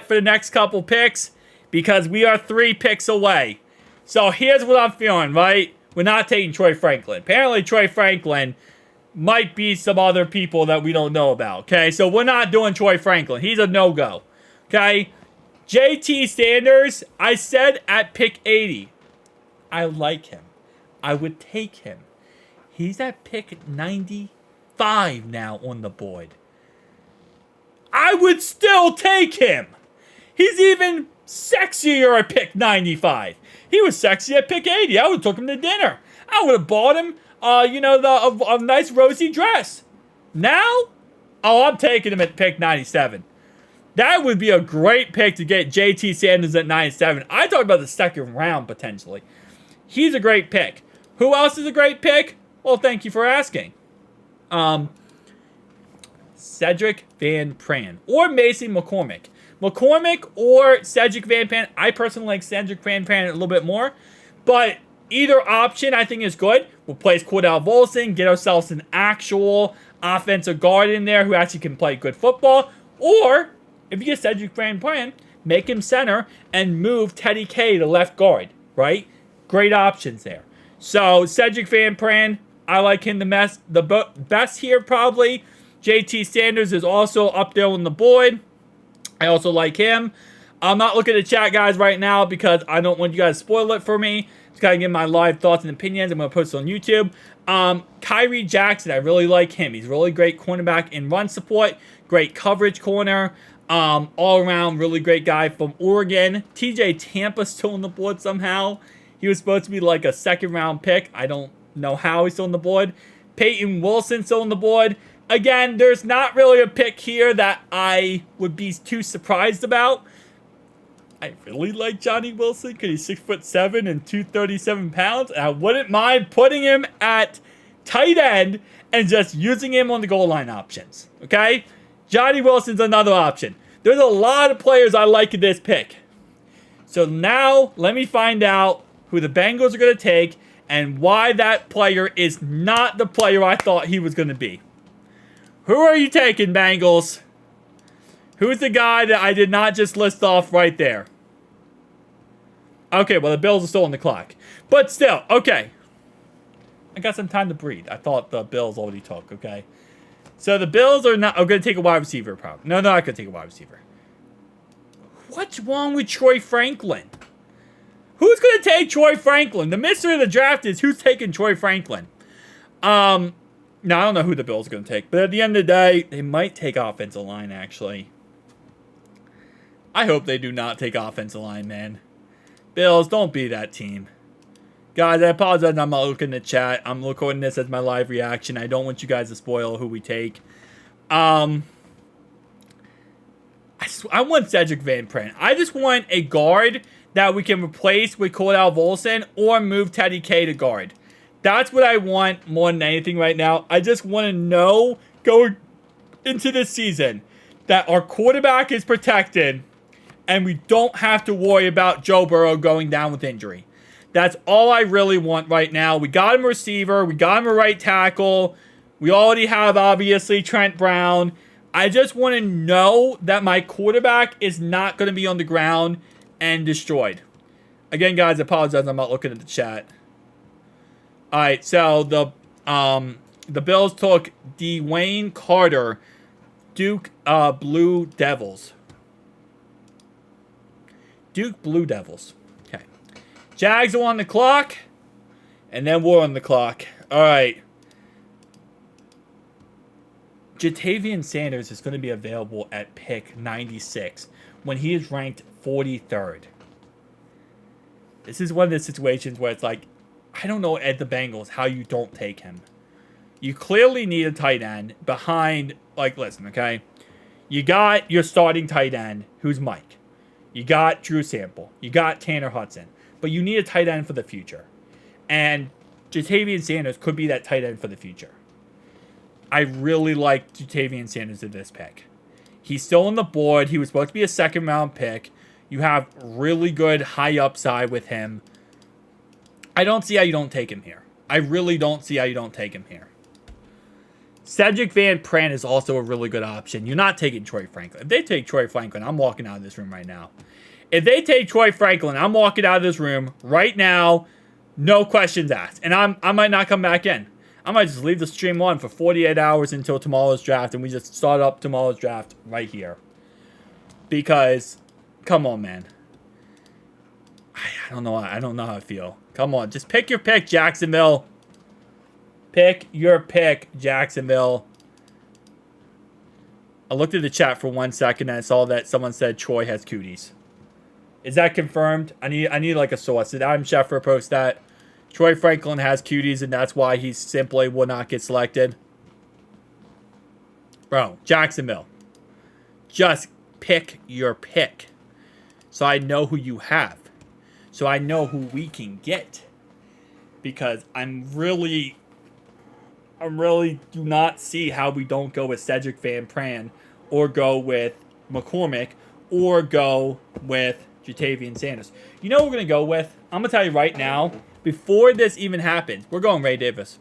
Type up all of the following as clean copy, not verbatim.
for the next couple picks because we are 3 picks away. So here's what I'm feeling, right? We're not taking Troy Franklin. Apparently, Troy Franklin might be some other people that we don't know about, okay? So we're not doing Troy Franklin. He's a no-go, okay? JT Sanders, I said at pick 80. I like him. I would take him. He's at pick 95 now on the board. I would still take him. He's even sexier at pick 95. He was sexy at pick 80. I would have took him to dinner. I would have bought him, a nice rosy dress. Now, I'm taking him at pick 97. That would be a great pick to get JT Sanders at 97. I talked about the second round potentially. He's a great pick. Who else is a great pick? Well, thank you for asking. Cedric Van Pran or Mason McCormick. McCormick or Cedric Van Pran. I personally like Cedric Van Pran a little bit more. But either option I think is good. We'll place Cordell Volson, get ourselves an actual offensive guard in there who actually can play good football. Or, if you get Cedric Van Pran, make him center and move Teddy K to left guard, right? Great options there. So, Cedric Van Pran, I like him the best here probably. JT Sanders is also up there on the board. I also like him. I'm not looking at the chat, guys, right now because I don't want you guys to spoil it for me. Just gotta give my live thoughts and opinions. I'm gonna post it on YouTube. Kyrie Jackson, I really like him. He's a really great cornerback in run support. Great coverage corner. All around, really great guy from Oregon. TJ Tampa still on the board somehow. He was supposed to be like a second round pick. I don't know how he's still on the board. Peyton Wilson still on the board. Again, there's not really a pick here that I would be too surprised about. I really like Johnny Wilson because he's 6'7" and 237 pounds. And I wouldn't mind putting him at tight end and just using him on the goal line options. Okay? Johnny Wilson's another option. There's a lot of players I like in this pick. So now, let me find out who the Bengals are going to take and why that player is not the player I thought he was going to be. Who are you taking, Bengals? Who's the guy that I did not just list off right there? Okay, well, the Bills are still on the clock. But still, okay. I got some time to breathe. I thought the Bills already took, okay? So the Bills are going to take a wide receiver, probably. No, they're not going to take a wide receiver. What's wrong with Troy Franklin? Who's going to take Troy Franklin? The mystery of the draft is who's taking Troy Franklin. No, I don't know who the Bills are going to take. But at the end of the day, they might take offensive line, actually. I hope they do not take offensive line, man. Bills, don't be that team. Guys, I apologize. I'm not looking at chat. I'm recording this as my live reaction. I don't want you guys to spoil who we take. I want Cedric Van Pran. I just want a guard that we can replace with Cordell Volson or move Teddy K to guard. That's what I want more than anything right now. I just want to know going into this season that our quarterback is protected and we don't have to worry about Joe Burrow going down with injury. That's all I really want right now. We got him a receiver. We got him a right tackle. We already have, obviously, Trent Brown. I just want to know that my quarterback is not going to be on the ground and destroyed. Again, guys, I apologize. I'm not looking at the chat. All right, so the Bills took Dwayne Carter, Duke Blue Devils. Duke Blue Devils. Okay. Jags are on the clock, and then we're on the clock. All right. Ja'Tavion Sanders is going to be available at pick 96 when he is ranked 43rd. This is one of the situations where it's like, I don't know at the Bengals how you don't take him. You clearly need a tight end behind, like, listen, okay? You got your starting tight end, who's Mike. You got Drew Sample. You got Tanner Hudson. But you need a tight end for the future. And Ja'Tavion Sanders could be that tight end for the future. I really like Ja'Tavion Sanders in this pick. He's still on the board. He was supposed to be a second-round pick. You have really good high upside with him. I don't see how you don't take him here. I really don't see how you don't take him here. Cedric Van Pran is also a really good option. You're not taking Troy Franklin. If they take Troy Franklin, I'm walking out of this room right now. If they take Troy Franklin, I'm walking out of this room right now, no questions asked. And I might not come back in. I might just leave the stream on for 48 hours until tomorrow's draft, and we just start up tomorrow's draft right here. Because, come on, man. I don't know how I feel. Come on, just pick your pick, Jacksonville. Pick your pick, Jacksonville. I looked at the chat for 1 second and I saw that someone said Troy has cooties. Is that confirmed? I need like a source. Did Adam Schefter post that? Troy Franklin has cuties and that's why he simply will not get selected. Bro, Jacksonville. Just pick your pick. So I know who you have. So I know who we can get. Because I'm really do not see how we don't go with Cedric Van Pran or go with McCormick or go with Jatavian Sanders. You know what we're going to go with? I'm going to tell you right now, before this even happens, we're going Ray Davis.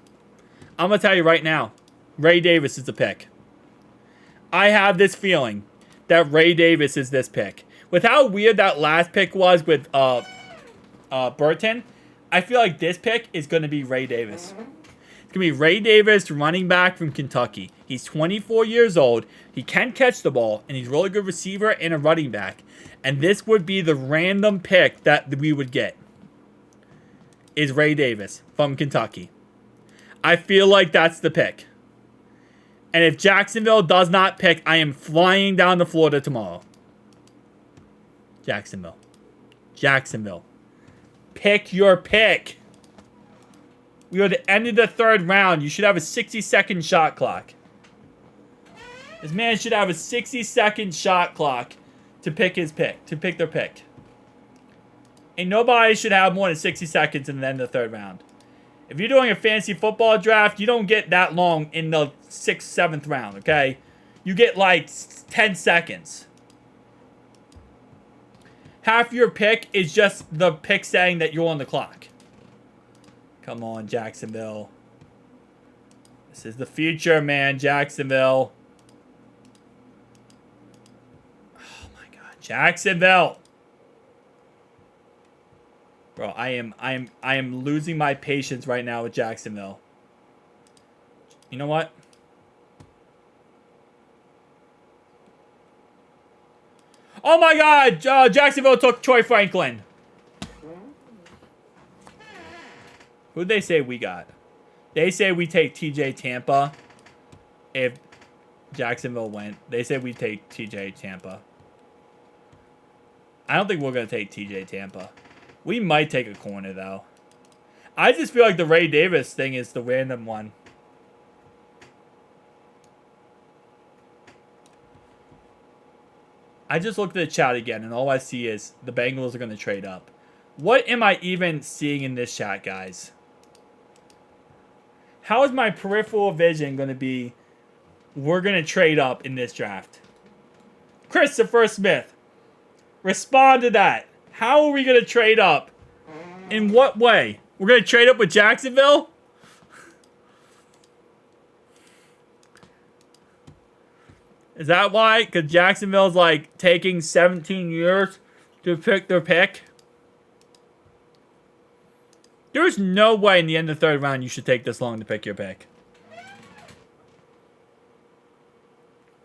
I'm going to tell you right now, Ray Davis is the pick. I have this feeling that Ray Davis is this pick. With how weird that last pick was with Burton, I feel like this pick is going to be Ray Davis. It's going to be Ray Davis, running back from Kentucky. He's 24 years old. He can catch the ball, and he's a really good receiver and a running back. And this would be the random pick that we would get. Is Ray Davis from Kentucky. I feel like that's the pick. And if Jacksonville does not pick, I am flying down to Florida tomorrow. Jacksonville. Jacksonville. Pick your pick. We are at the end of the third round. You should have a 60-second shot clock. This man should have a 60-second shot clock to pick his pick, to pick their pick. And nobody should have more than 60 seconds in the end of the third round. If you're doing a fantasy football draft, you don't get that long in the 6th, 7th round, okay? You get like 10 seconds. Half your pick is just the pick saying that you're on the clock. Come on, Jacksonville. This is the future, man, Jacksonville. Oh my God, Jacksonville. Bro, I am losing my patience right now with Jacksonville. You know what? Oh my God! Jacksonville took Troy Franklin. Who'd they say we got? They say we take TJ Tampa. If Jacksonville went, they said we take TJ Tampa. I don't think we're gonna take TJ Tampa. We might take a corner though. I just feel like the Ray Davis thing is the random one. I just looked at the chat again, and all I see is the Bengals are going to trade up. What am I even seeing in this chat, guys? How is my peripheral vision going to be, we're going to trade up in this draft? Christopher Smith, respond to that. How are we going to trade up? In what way? We're going to trade up with Jacksonville? Is that why? Because Jacksonville's like taking 17 years to pick their pick? There's no way in the end of the third round you should take this long to pick your pick.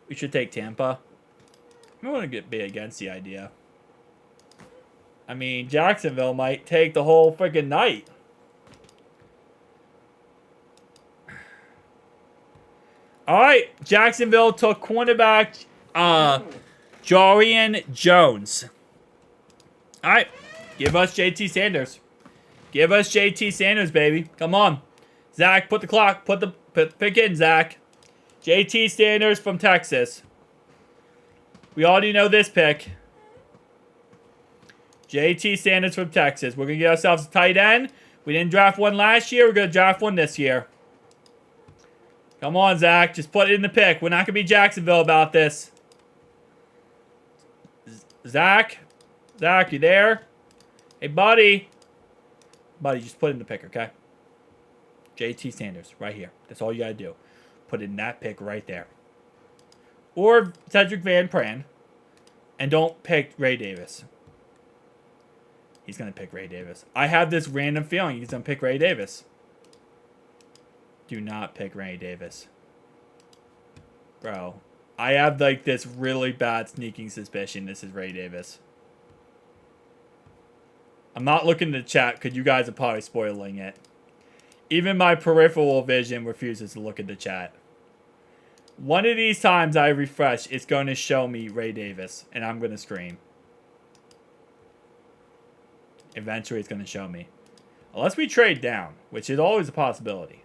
We should take Tampa. I don't want to be against the idea. I mean, Jacksonville might take the whole freaking night. All right, Jacksonville took cornerback Jorian Jones. All right, give us JT Sanders. Give us JT Sanders, baby. Come on. Zach, put the pick in, Zach. JT Sanders from Texas. We already know this pick. JT Sanders from Texas. We're going to get ourselves a tight end. We didn't draft one last year. We're going to draft one this year. Come on, Zach. Just put it in the pick. We're not going to be Jacksonville about this. Zach? Zach, you there? Hey, buddy. Buddy, just put it in the pick, okay? JT Sanders, right here. That's all you got to do. put in that pick right there. Or Cedric Van Pran. And don't pick Ray Davis. He's going to pick Ray Davis. I have this random feeling he's going to pick Ray Davis. Do not pick Ray Davis. Bro, I have like this really bad sneaking suspicion this is Ray Davis. I'm not looking at the chat because you guys are probably spoiling it. Even my peripheral vision refuses to look at the chat. One of these times I refresh, it's going to show me Ray Davis, and I'm going to scream. Eventually, it's going to show me. Unless we trade down, which is always a possibility.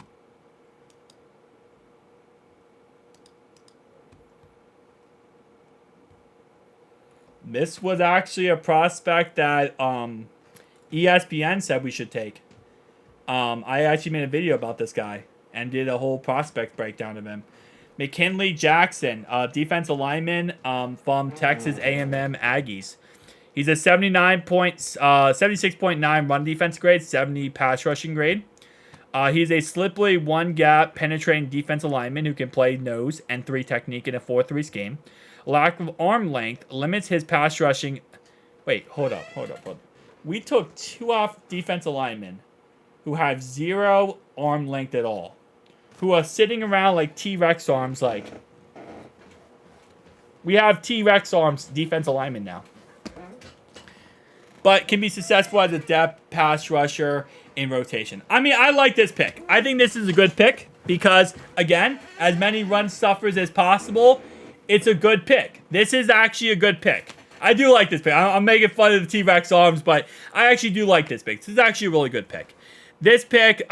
This was actually a prospect that ESPN said we should take. I actually made a video about this guy and did a whole prospect breakdown of him. McKinley Jackson, defensive lineman from Texas A&M Aggies. He's a 76.9 run defense grade, 70 pass rushing grade. He's a slippery one-gap penetrating defensive lineman who can play nose and 3 technique in a 4-3 scheme. Lack of arm length limits his pass rushing. Wait, hold up. We took 2 off defensive linemen who have 0 arm length at all, who are sitting around like T-Rex arms. Like, we have T-Rex arms defensive linemen now, but can be successful as a depth pass rusher in rotation. I mean, I like this pick. I think this is a good pick because, again, as many run stuffers as possible, it's a good pick. This is actually a good pick. I do like this pick. I'm making fun of the T-Rex arms, but I actually do like this pick. This is actually a really good pick. This pick, it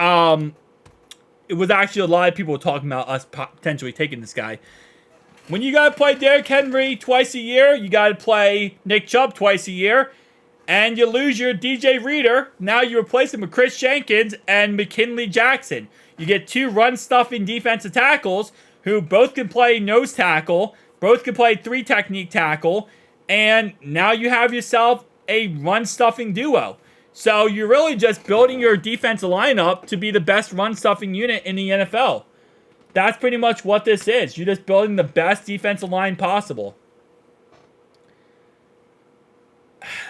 was actually a lot of people talking about us potentially taking this guy. When you got to play Derrick Henry twice a year, you got to play Nick Chubb twice a year, and you lose your DJ Reader. Now you replace him with Chris Jenkins and McKinley Jackson. You get 2 run-stuffing defensive tackles who both can play nose tackle, both can play 3 technique tackle, and now you have yourself a run-stuffing duo. So you're really just building your defensive line up to be the best run-stuffing unit in the NFL. That's pretty much what this is. You're just building the best defensive line possible.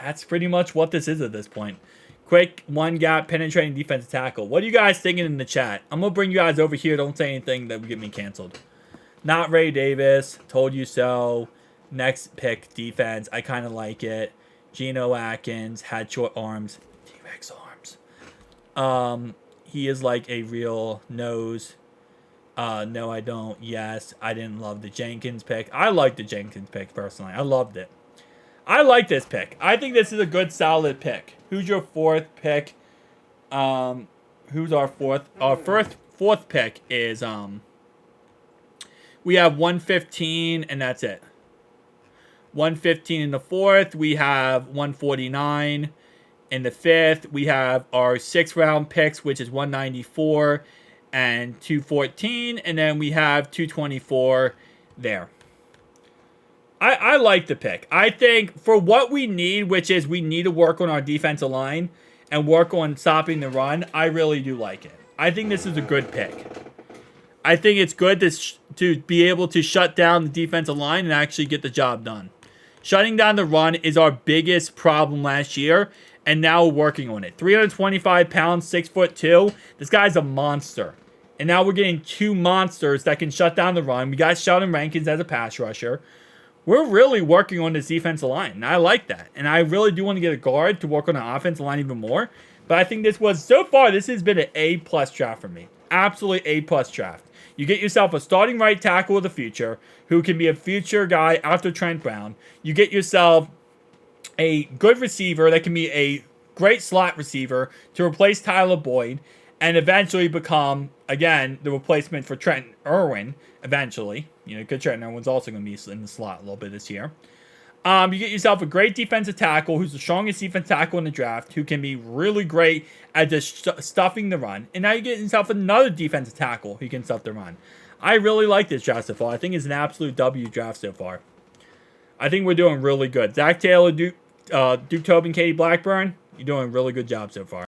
That's pretty much what this is at this point. Quick, one-gap, penetrating defensive tackle. What are you guys thinking in the chat? I'm going to bring you guys over here. Don't say anything that will get me canceled. Not Ray Davis. Told you so. Next pick, defense. I kind of like it. Geno Atkins had short arms. T-Rex arms. He is like a real nose. No, I don't. Yes, I didn't love the Jenkins pick. I like the Jenkins pick, personally. I loved it. I like this pick. I think this is a good, solid pick. Who's your 4th pick? Who's our 4th? Our fourth pick is, we have 115, and that's it. 115 in the 4th. We have 149 in the 5th. We have our 6th round picks, which is 194 and 214. And then we have 224 there. I like the pick. I think for what we need, which is we need to work on our defensive line and work on stopping the run, I really do like it. I think this is a good pick. I think it's good to be able to shut down the defensive line and actually get the job done. Shutting down the run is our biggest problem last year, and now we're working on it. 325 pounds, 6'2". This guy's a monster. And now we're getting 2 monsters that can shut down the run. We got Sheldon Rankins as a pass rusher. We're really working on this defensive line, and I like that. And I really do want to get a guard to work on the offensive line even more. But I think so far, this has been an A-plus draft for me. Absolutely A-plus draft. You get yourself a starting right tackle of the future who can be a future guy after Trent Brown. You get yourself a good receiver that can be a great slot receiver to replace Tyler Boyd and eventually become, again, the replacement for Trent Irwin eventually. You know, because Trent Irwin's also going to be in the slot a little bit this year. You get yourself a great defensive tackle who's the strongest defensive tackle in the draft who can be really great at just stuffing the run. And now you get yourself another defensive tackle who can stuff the run. I really like this draft so far. I think it's an absolute W draft so far. I think we're doing really good. Zach Taylor, Duke Tobin, Katie Blackburn, you're doing a really good job so far.